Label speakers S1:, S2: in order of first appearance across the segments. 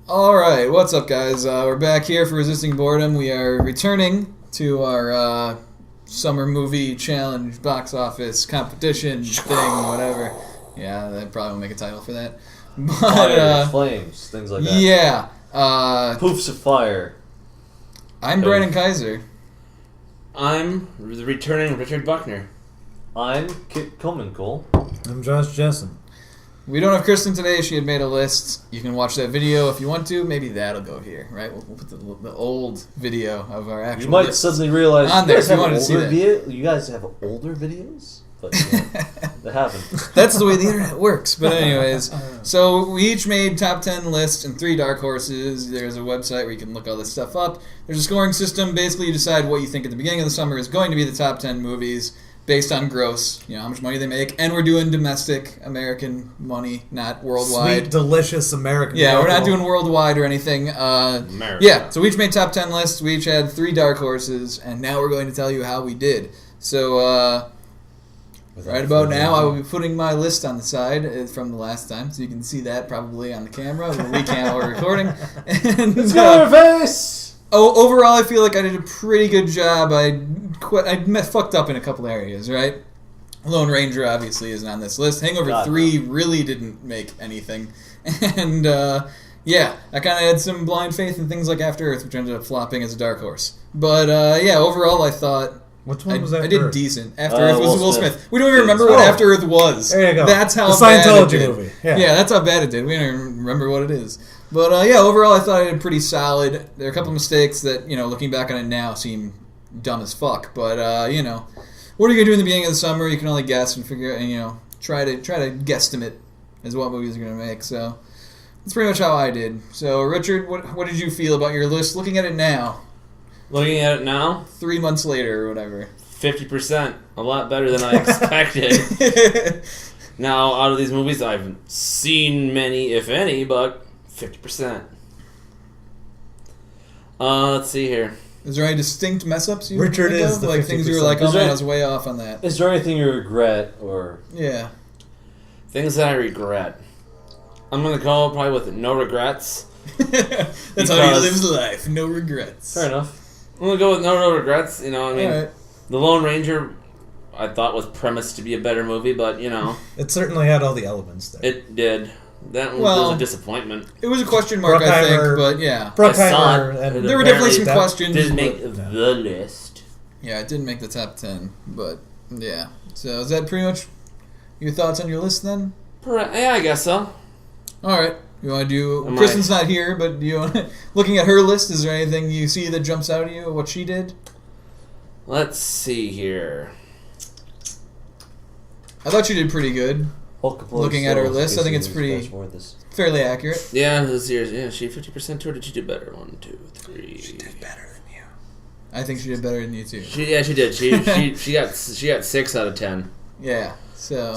S1: Alright, what's up, guys? We're back here for Resisting Boredom. We are returning to our summer movie challenge, box office, competition, thing, whatever. Yeah, that probably will make a title for that. But,
S2: fire, flames, things like that.
S1: Yeah.
S2: Poofs of fire.
S1: I'm Brandon Kaiser.
S3: I'm the returning Richard Buckner.
S2: I'm Kit Coleman-Cole.
S4: I'm Josh Jessen.
S1: We don't have Kristin today. She had made a list. You can watch that video if you want to. Maybe that'll go here, right? We'll put the old video of our actual.
S2: You might suddenly realize
S1: on there if you wanted to see that.
S2: You guys have older videos, but they haven't.
S1: That's the way the internet works. But anyways, so we each made top 10 lists and 3 dark horses. There's a website where you can look all this stuff up. There's a scoring system. Basically, you decide what you think at the beginning of the summer is going to be the top 10 movies. Based on gross, how much money they make, and we're doing domestic American money, not worldwide.
S4: Sweet, delicious American.
S1: Yeah, we're not doing worldwide or anything. Yeah, so we each made top 10 lists. We each had 3 dark horses, and now we're going to tell you how we did. So, right about now, I will be putting my list on the side from the last time, so you can see that probably on the camera when we can't while we're recording. And,
S2: let's go to your face!
S1: Overall, I feel like I did a pretty good job. I fucked up in a couple areas, right? Lone Ranger obviously isn't on this list. Hangover 3 really didn't make anything. And, yeah, I kind of had some blind faith in things like After Earth, which ended up flopping as a dark horse. But, yeah, overall I thought
S4: Which one was After
S1: I did
S4: Earth?
S1: decent. After Earth was Will Smith. We don't even remember
S4: Oh.
S1: what After Earth was.
S4: There you go.
S1: That's how
S4: the
S1: bad
S4: Scientology
S1: it did.
S4: movie.
S1: Yeah, that's how bad it did. We don't even remember what it is. But, yeah, overall I thought I did pretty solid. There are a couple mistakes that, looking back on it now seem dumb as fuck. But, what are you going to do in the beginning of the summer? You can only guess and figure out, try to guesstimate as what movies you're going to make. So that's pretty much how I did. So, Richard, what did you feel about your list looking at it now?
S3: Looking at it now,
S1: 3 months later or whatever.
S3: 50%. A lot better than I expected. Now, out of these movies, I've seen many, if any, but 50%. Let's see here.
S1: Is there any distinct mess-ups you
S4: Richard
S1: think
S4: is
S1: of?
S4: the
S1: Like
S4: 50%.
S1: things you were like, oh
S2: Is
S1: man,
S2: there-
S1: I was way off on that.
S2: Is there anything you regret, or...
S1: Yeah.
S3: Things that I regret. I'm going to go probably with no regrets.
S1: That's how he lives life. No regrets.
S2: Fair enough.
S3: I'm going to go with no regrets.
S1: Alright.
S3: The Lone Ranger, I thought was premised to be a better movie, but,
S4: It certainly had all the elements there.
S3: it did. That one
S1: Well,
S3: was a disappointment.
S1: It was a question mark, I think,
S4: Bruckheimer-
S1: but yeah.
S3: I saw
S4: Bruckheimer
S3: it.
S4: and
S1: There were definitely some
S4: that-
S1: questions.
S3: Didn't make
S1: but-
S3: the list.
S1: Yeah, it didn't make the top 10, but yeah. So is that pretty much your thoughts on your list then?
S3: Yeah, I guess so.
S1: Alright. You want to do...
S3: Am
S1: Kristen's not here, but do you want looking at her list, is there anything you see that jumps out at you, what she did?
S3: Let's see here.
S1: I thought you did pretty good. Looking at her list, I think it's pretty fairly accurate.
S3: Yeah, this year's she 50% to her. Did she do better? 1, 2, 3.
S1: She did better than you. I think she did better than you too.
S3: She did. She got 6 out of 10.
S1: Yeah. So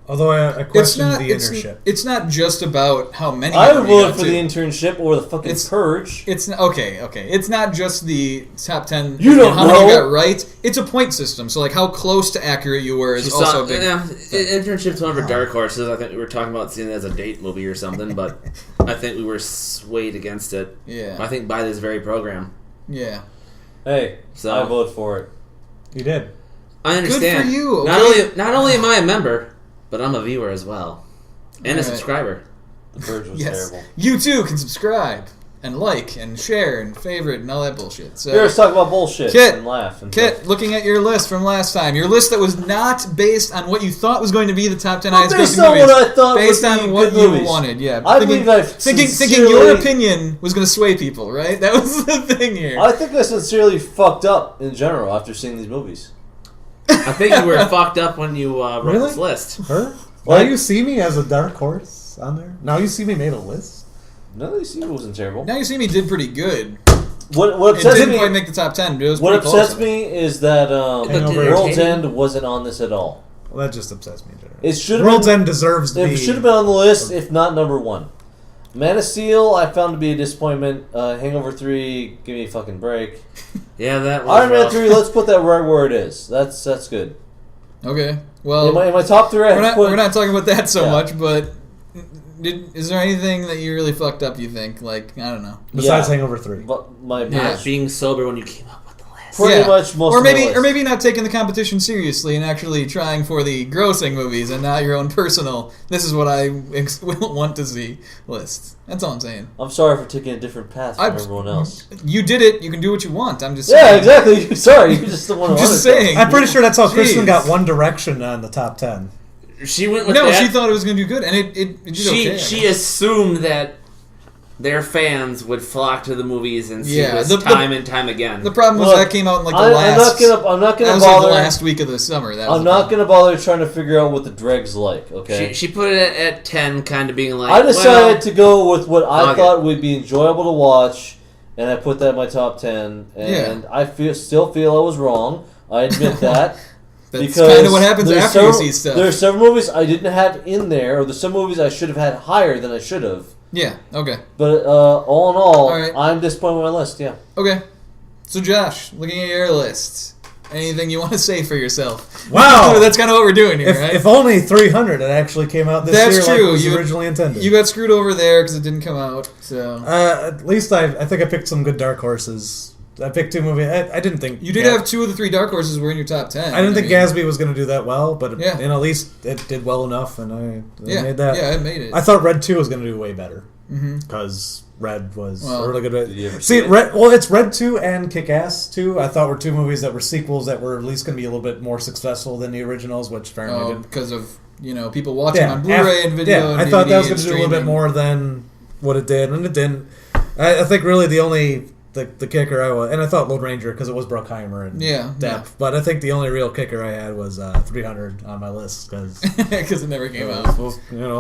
S4: Although I questioned the internship.
S1: It's not just about how many.
S2: I would vote for the internship or the fucking purge.
S1: It's okay. It's not just the top 10.
S2: You don't
S1: how
S2: know.
S1: many you got right. It's a point system. So like how close to accurate you were is also a big.
S3: Yeah, internship's one of our dark horses. I think we were talking about seeing it as a date movie or something, but I think we were swayed against it.
S1: Yeah.
S3: I think by this very program.
S1: Yeah.
S2: Hey,
S3: So
S2: I vote for it.
S4: You did.
S3: I understand.
S1: Good for you. Okay?
S3: Not only am I a member, but I'm a viewer as well, and a subscriber.
S2: The purge was terrible.
S1: You too can subscribe and like and share and favorite and all that bullshit. So
S2: Let's talk about bullshit and laugh. And
S1: Kit, looking at your list from last time, your list that was not based on what you thought was going to be the top 10 highest
S2: based
S1: grossing
S2: on
S1: movies,
S2: what I thought
S1: based
S2: would
S1: on
S2: be
S1: what
S2: good
S1: you
S2: movies.
S1: wanted. Yeah,
S2: I believe I've
S1: thinking
S2: sincerely-
S1: your opinion was going to sway people, right? That was the thing here.
S2: I think I sincerely fucked up in general after seeing these movies.
S3: I think you were fucked up when you wrote
S4: Really?
S3: this list.
S4: Her?
S2: What?
S4: Now you see me as a dark horse on there? Now you see me made a list?
S2: None of these scenes wasn't terrible.
S1: Now You See Me did pretty good.
S2: What
S1: It
S2: upsets
S1: didn't
S2: me?
S1: quite make the top 10, but it was
S2: What
S1: pretty close.
S2: upsets me is that
S4: Hangover.
S2: World's End wasn't on this at all.
S4: Well, that just upsets me in general.
S2: It should have
S4: World's
S2: been.
S4: End deserves to
S2: It
S4: be...
S2: should have been on the list, if not number 1. Man of Steel, I found to be a disappointment. Hangover 3, give me a fucking break.
S3: Yeah, that was
S2: Iron Man
S3: rough.
S2: 3, let's put that right where it is. That's good.
S1: Okay, well,
S2: In my top 3,
S1: we're not talking about that so
S2: Yeah.
S1: much, but is there anything that you really fucked up? You think? Like, I don't know.
S4: Besides Hangover 3.
S2: But
S3: Not being sober when you came up with the list.
S2: pretty much most.
S1: Or
S2: of my
S1: maybe,
S2: list.
S1: or maybe not taking the competition seriously and actually trying for the grossing movies and not your own personal. This is what I want to see list. That's all I'm saying.
S2: I'm sorry for taking a different path from everyone else.
S1: You did it. You can do what you want. I'm just
S2: Yeah,
S1: saying.
S2: exactly. Sorry, you just don't want
S1: I'm
S2: to.
S1: just saying.
S4: I'm pretty sure that's how
S1: Jeez.
S4: Kristin got One Direction on the top 10.
S3: She went with
S1: No,
S3: that.
S1: she thought it was going to do good, and it did okay.
S3: She assumed that their fans would flock to the movies and see this
S1: the-
S3: time and time again.
S1: The problem was
S2: Look,
S1: that came out in like the
S2: I'm
S1: last.
S2: not
S1: that
S2: gonna
S1: was
S2: bother.
S1: like the last week of the summer. That was
S2: I'm
S1: the
S2: not
S1: problem.
S2: gonna bother trying to figure out what the Dreg's like. Okay.
S3: She put it at 10, kind of being like,
S2: I decided
S3: well,
S2: to go with what I
S3: Okay.
S2: thought would be enjoyable to watch, and I put that in my top 10. And I still feel I was wrong. I admit that.
S1: That's
S2: because
S1: kind of what happens
S2: there's
S1: after you see stuff.
S2: There are several movies I didn't have in there, or there's some movies I should have had higher than I should have.
S1: Yeah. Okay.
S2: But all in all,
S1: All right.
S2: I'm disappointed with my list. Yeah.
S1: Okay. So Josh, looking at your list, anything you want to say for yourself?
S4: Wow.
S1: That's kind of what we're doing here, right?
S4: If only 300 had actually came out this
S1: That's
S4: year
S1: true.
S4: like it was
S1: You-
S4: originally intended.
S1: You got screwed over there because it didn't come out. So
S4: At least I think I picked some good dark horses. I picked two movies. I didn't think
S1: you did have 2 of the 3 dark horses were in your top 10.
S4: I didn't think
S1: mean,
S4: Gatsby was going to do that well, but
S1: Yeah.
S4: and at least it did well enough, and I made that.
S1: Yeah, it made it.
S4: I thought Red 2 was going to do way better
S1: Mhm.
S4: because Red was
S1: Well,
S4: a really good.
S2: did you ever
S4: See,
S2: see it?
S4: it's Red 2 and Kick-Ass 2. I thought were two movies that were sequels that were at least going to be a little bit more successful than the originals, which apparently did.
S1: because of people watching on Blu-ray and video.
S4: Yeah,
S1: and
S4: I thought that was
S1: DVD
S4: going to
S1: and
S4: do a little bit
S1: streaming.
S4: more than what it did, and it didn't. I think really the only the kicker I was, and I thought Lone Ranger because it was Bruckheimer and
S1: Yeah,
S4: Depp, but I think the only real kicker I had was 300 on my list because
S1: because it never came out.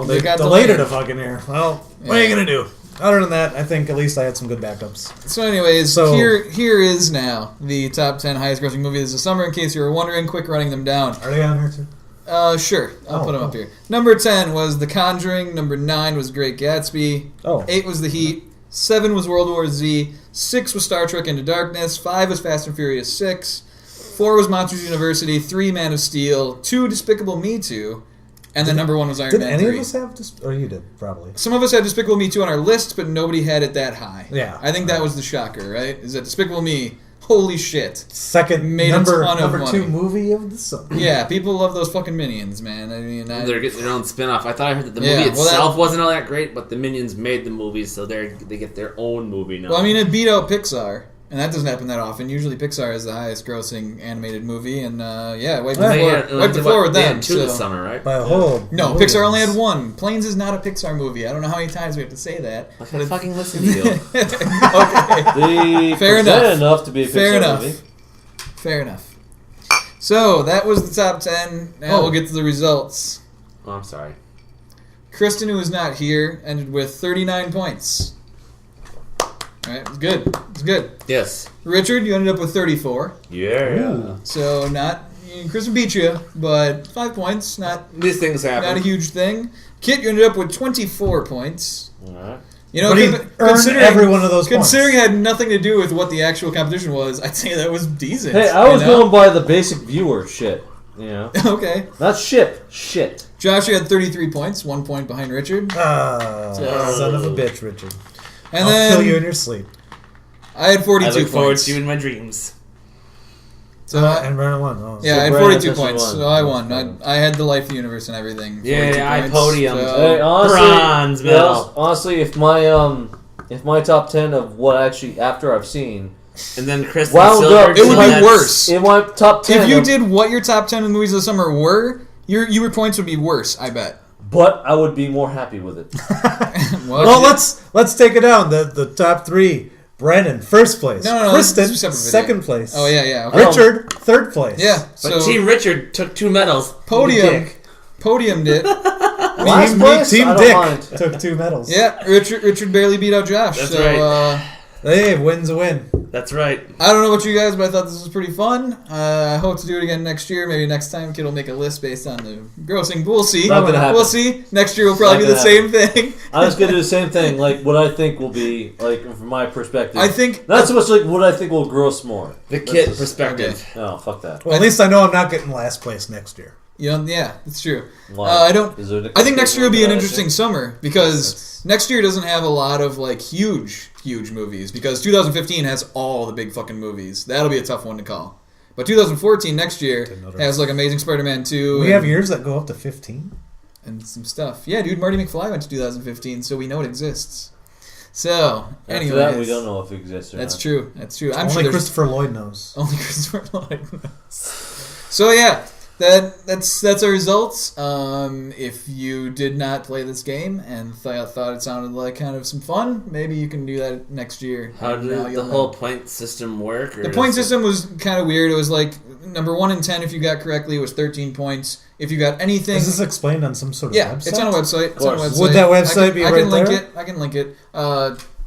S4: they
S1: got
S4: delayed
S1: delayed.
S4: it a fucking year. Well, what are you gonna do? Other than that, I think at least I had some good backups.
S1: So, anyways,
S4: So-
S1: here is now the top 10 highest-grossing movies of the summer. In case you were wondering, quick running them down.
S4: Are they on here too?
S1: Sure, I'll put them up
S4: cool.
S1: here. Number 10 was The Conjuring. Number 9 was Great Gatsby.
S4: Oh.
S1: 8 was The Heat. 7 was World War Z. 6 was Star Trek Into Darkness. 5 was Fast and Furious 6. 4 was Monsters University. 3 Man of Steel. 2 Despicable Me 2. And then number 1 was Iron
S4: Did
S1: Man
S4: any
S1: 3.
S4: of us have? Or you did probably.
S1: Some of us had Despicable Me 2 on our list, but nobody had it that high.
S4: Yeah.
S1: I think that was the shocker, right? Is that Despicable Me, holy shit.
S4: Second
S1: Made a
S4: number
S1: ton of
S4: number
S1: money.
S4: 2 movie of the summer.
S1: Yeah, people love those fucking Minions, man. I mean,
S3: they're getting their own spin-off. I thought I heard that the
S1: Yeah,
S3: movie
S1: well, that-
S3: itself wasn't all that great, but the Minions made the movie, so they get their own movie now.
S1: well, I mean, it beat out Pixar, and that doesn't happen that often. Usually Pixar is the highest-grossing animated movie, and wiped the
S3: They
S1: floor,
S3: had-
S1: wiped the floor with
S3: they
S1: them.
S3: had 2 this summer, right?
S4: By a whole.
S1: No,
S4: millions.
S1: Pixar only had 1. Planes is not a Pixar movie. I don't know how many times we have to say that.
S3: I gotta fucking listen to you.
S1: Okay.
S2: They
S1: Fair
S2: presented
S1: enough.
S2: enough to be a
S1: Fair
S2: Pixar
S1: enough.
S2: movie.
S1: Fair enough. So, that was the top 10. Now we'll get to the results.
S3: Oh, I'm sorry.
S1: Kristin, who is not here, ended with 39 points. Alright, it's good. It's good.
S3: Yes.
S1: Richard, you ended up with 34.
S3: Yeah.
S1: So, Kristin beat you, but 5 points. Not
S3: These things
S1: a
S3: happen.
S1: huge thing. Kit, you ended up with 24 points.
S3: Alright.
S1: You know,
S4: But he earned every one of those points.
S1: Considering it had nothing to do with what the actual competition was, I'd say that was decent.
S2: Hey, I was
S1: you know?
S2: going by the basic viewer shit. You know,
S1: Okay.
S2: not shit. Shit.
S1: Josh, you had 33 points, 1 point behind Richard.
S4: Son of a bitch, Richard.
S1: And
S4: I'll
S1: then
S4: kill you in your sleep.
S1: I had 42
S3: I look forward
S1: points.
S3: to you in my dreams.
S1: So
S4: And Brandon won. Oh.
S1: yeah, I had
S2: Brandon
S1: 42
S2: actually
S1: points,
S2: won.
S1: so I won. I had the life, the universe, and everything. 42
S3: Yeah, I
S1: points,
S3: podiumed.
S1: so-
S2: Hey, honestly,
S3: Bronze medal.
S2: honestly, if my top 10 of what actually after I've seen
S3: And then Kristin
S2: wound
S3: Silver.
S2: up,
S1: It would
S2: in
S1: be
S2: my-
S1: worse.
S2: in my top 10.
S1: If you
S2: of-
S1: did what your top 10 movies of the summer were, your points would be worse, I bet.
S2: but I would be more happy with it.
S4: Well, let's take it down. The top 3. Brandon, first place.
S1: No,
S4: Kristin,
S1: this is a separate video.
S4: second place.
S1: Oh, yeah. Okay.
S4: Richard, third place.
S1: Yeah,
S3: But
S1: so
S3: Team Richard took 2 medals.
S1: podiumed it.
S2: Last place,
S4: Team
S2: I don't
S4: Dick
S2: mind.
S4: took 2 medals.
S1: Yeah, Richard barely beat out Josh.
S3: That's
S1: so,
S3: right.
S4: Hey, win's a win.
S3: That's right.
S1: I don't know about you guys, but I thought this was pretty fun. I hope to do it again next year. Maybe next time Kid will make a list based on the grossing. We'll see.
S2: Not gonna happen.
S1: We'll see. Next year we'll probably
S2: Not
S1: do the
S2: gonna
S1: same thing.
S2: I was going to do the same thing, like what I think will be, like from my perspective.
S1: I think
S2: Not so much like what I think will gross more.
S3: The kid
S2: That's-
S3: perspective.
S2: No, fuck that.
S4: Well, at least I know I'm not getting last place next year.
S1: Yeah, that's true.
S2: Why?
S1: I don't.
S2: Is there a
S1: I think next year will be an interesting
S2: thing?
S1: summer because next year doesn't have a lot of like huge movies because 2015 has all the big fucking movies. That'll be a tough one to call. But 2014 next year has like Amazing Spider-Man 2.
S4: We have years that go up to 15
S1: and some stuff. Yeah, dude, Marty McFly went to 2015, so we know it exists. So,
S2: After that, we don't know if it exists or
S1: That's
S2: not.
S1: true. That's true. I'm
S4: Only
S1: sure
S4: Christopher Lloyd knows.
S1: Only Christopher Lloyd knows. So yeah, that's our results. If you did not play this game and thought it sounded like kind of some fun, maybe you can do that next year.
S3: How did the whole point system work?
S1: The point system was kind of weird. It was like number 1 in 10 if you got correctly was 13 points. If you got anything,
S4: Is this explained on some sort of website?
S1: it's on a website. It's on a website.
S4: Would that website be
S1: I
S4: right
S1: can link
S4: there?
S1: it. I can link it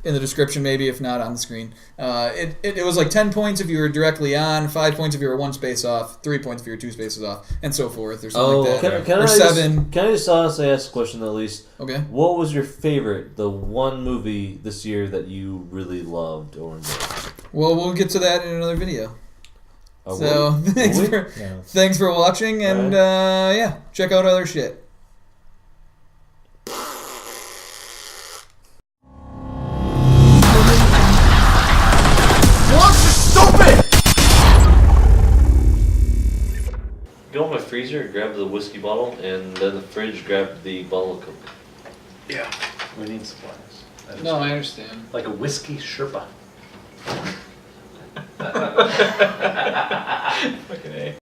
S1: in the description, maybe if not on the screen. It was like 10 points if you were directly on, 5 points if you were 1 space off, 3 points if you were 2 spaces off, and so forth, or something like that.
S2: Can
S1: or
S2: I
S1: 7.
S2: Can I just honestly ask a question at least?
S1: Okay.
S2: What was your favorite, the one movie this year that you really loved or enjoyed?
S1: Well, we'll get to that in another video.
S2: Will
S1: So
S2: we?
S1: thanks for watching, and check out other shit.
S2: Go in my freezer, grab the whiskey bottle, and then the fridge, grab the bottle of Coke.
S5: Yeah, we need supplies.
S1: No, I understand.
S5: Like a whiskey Sherpa. Fucking A.